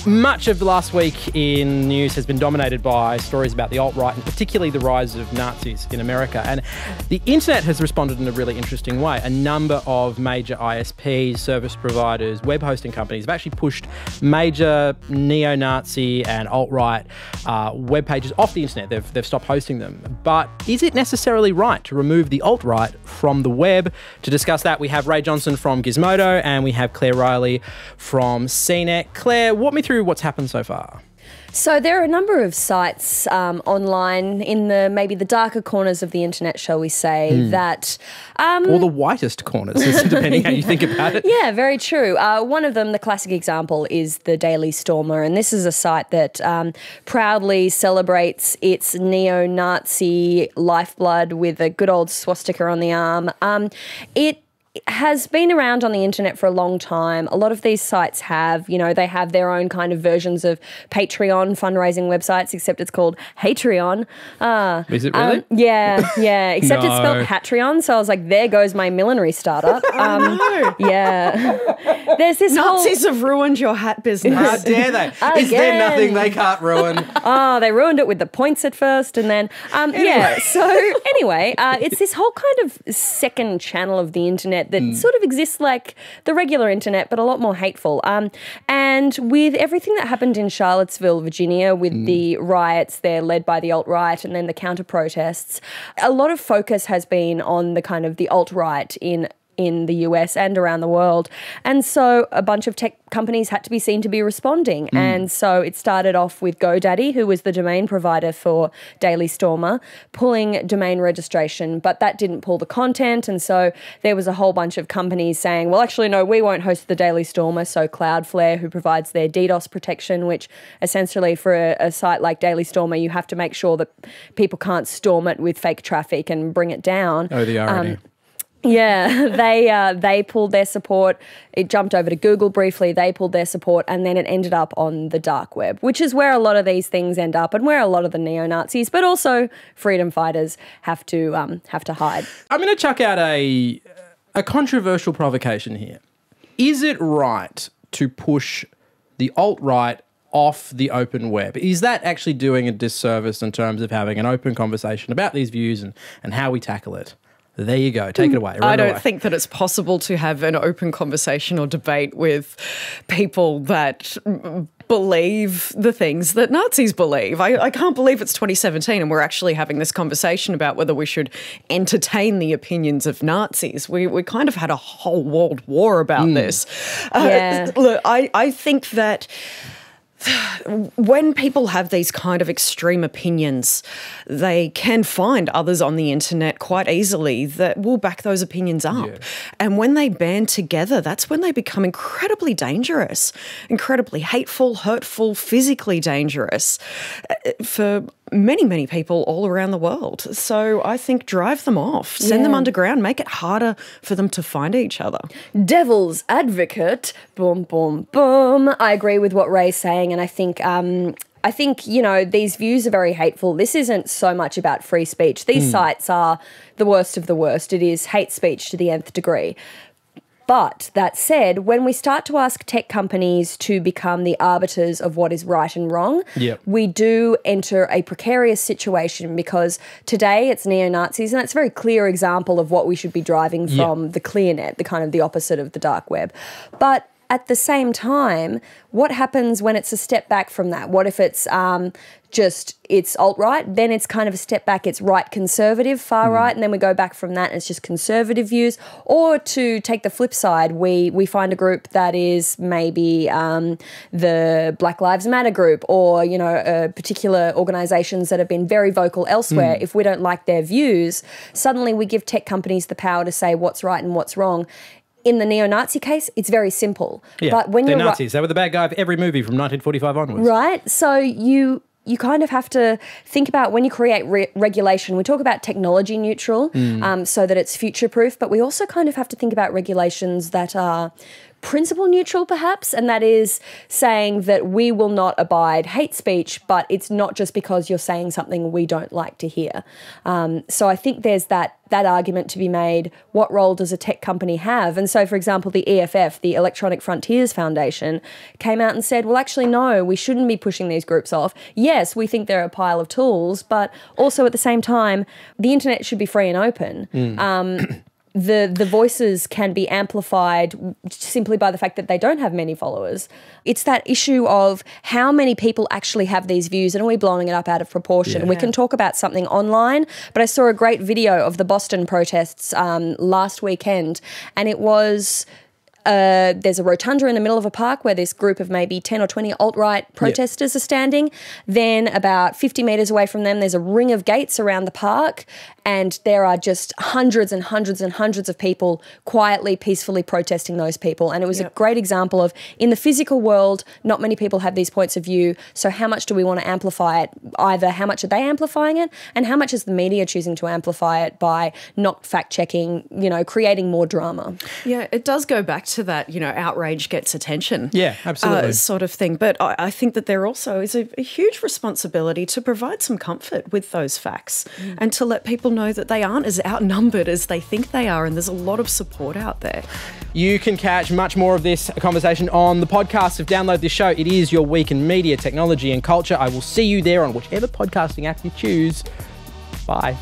Much of the last week in news has been dominated by stories about the alt-right and particularly the rise of Nazis in America. And the internet has responded in a really interesting way. A number of major ISPs, service providers, web hosting companies have actually pushed major neo-Nazi and alt-right web pages off the internet. They've stopped hosting them. But is it necessarily right to remove the alt-right from the web? To discuss that, we have Ray Johnson from Gizmodo and we have Claire Riley from CNET. Claire, walk me through what's happened so far. So there are a number of sites online in maybe the darker corners of the internet, shall we say, that... or the whitest corners, depending how you think about it. Yeah, very true. One of them, the classic example, is the Daily Stormer, and this is a site that proudly celebrates its neo-Nazi lifeblood with a good old swastika on the arm. It has been around on the internet for a long time. A lot of these sites have, they have their own kind of versions of Patreon fundraising websites, except it's called Hatreon. Is it really? Yeah. Except it's spelled Hatreon, so I was like, there goes my millinery startup. No. Yeah. There's this Nazis have ruined your hat business. How dare they? Is there nothing they can't ruin? Oh, they ruined it with the points at first, and then, yeah. So anyway, it's this whole kind of second channel of the internet that sort of exists like the regular internet, but a lot more hateful. And with everything that happened in Charlottesville, Virginia, with the riots there led by the alt-right and then the counter-protests, a lot of focus has been on the kind of the alt-right in the US and around the world. And so a bunch of tech companies had to be seen to be responding. And so it started off with GoDaddy, who was the domain provider for Daily Stormer, pulling domain registration, but that didn't pull the content. And so there was a whole bunch of companies saying, well, actually, no, we won't host the Daily Stormer. So Cloudflare, who provides their DDoS protection, which essentially for a site like Daily Stormer, you have to make sure that people can't storm it with fake traffic and bring it down. Oh, the irony. Yeah, they pulled their support. It jumped over to Google briefly. They pulled their support, and then it ended up on the dark web, which is where a lot of these things end up, and where a lot of the neo-Nazis, but also freedom fighters, have to hide. I'm going to chuck out a controversial provocation here. Is it right to push the alt-right off the open web? Is that actually doing a disservice in terms of having an open conversation about these views and how we tackle it? There you go. Take it away. I don't think that it's possible to have an open conversation or debate with people that believe the things that Nazis believe. I can't believe it's 2017 and we're actually having this conversation about whether we should entertain the opinions of Nazis. We kind of had a whole world war about this. Look, I think that when people have these kind of extreme opinions, they can find others on the internet quite easily that will back those opinions up. Yeah. And when they band together, that's when they become incredibly dangerous, incredibly hateful, hurtful, physically dangerous for many, many people all around the world. So I think drive them off, send them underground, make it harder for them to find each other. Devil's advocate, boom, boom, boom. I agree with what Ray's saying, and I think, these views are very hateful. This isn't so much about free speech. These sites are the worst of the worst. It is hate speech to the nth degree. But that said, when we start to ask tech companies to become the arbiters of what is right and wrong, we do enter a precarious situation, because today it's neo-Nazis, and that's a very clear example of what we should be driving from the clear net, the kind of the opposite of the dark web. But at the same time, what happens when it's a step back from that? What if it's it's alt-right, then it's kind of a step back, it's right conservative, far right, and then we go back from that and it's just conservative views? Or to take the flip side, we find a group that is maybe the Black Lives Matter group, or, particular organisations that have been very vocal elsewhere. If we don't like their views, suddenly we give tech companies the power to say what's right and what's wrong. In the neo-Nazi case, it's very simple. Yeah, but when they're you're Nazis. They were the bad guy of every movie from 1945 onwards. Right? So you kind of have to think about, when you create regulation, we talk about technology neutral so that it's future-proof, but we also kind of have to think about regulations that are principle neutral perhaps, and that is saying that we will not abide hate speech, but it's not just because you're saying something we don't like to hear. So I think there's that argument to be made. What role does a tech company have? And so, for example, the EFF, the Electronic Frontiers Foundation, came out and said, well, actually, no, we shouldn't be pushing these groups off. Yes, we think they're a pile of tools, but also at the same time, the internet should be free and open. The voices can be amplified simply by the fact that they don't have many followers. It's that issue of how many people actually have these views, and are we blowing it up out of proportion? Yeah. We can talk about something online, but I saw a great video of the Boston protests last weekend, and it was... there's a rotunda in the middle of a park where this group of maybe 10 or 20 alt-right protesters are standing. Then about 50 metres away from them, there's a ring of gates around the park, and there are just hundreds and hundreds and hundreds of people quietly, peacefully protesting those people. And it was a great example of, in the physical world, not many people have these points of view, so how much do we want to amplify it? Either how much are they amplifying it, and how much is the media choosing to amplify it by not fact-checking, creating more drama? Yeah, it does go back to that, outrage gets attention. Yeah, absolutely. Sort of thing. But I think that there also is a huge responsibility to provide some comfort with those facts and to let people know that they aren't as outnumbered as they think they are, and there's a lot of support out there. You can catch much more of this conversation on the podcast. If download this show, it is Your Week in Media, Technology and Culture. I will see you there on whichever podcasting app you choose. Bye.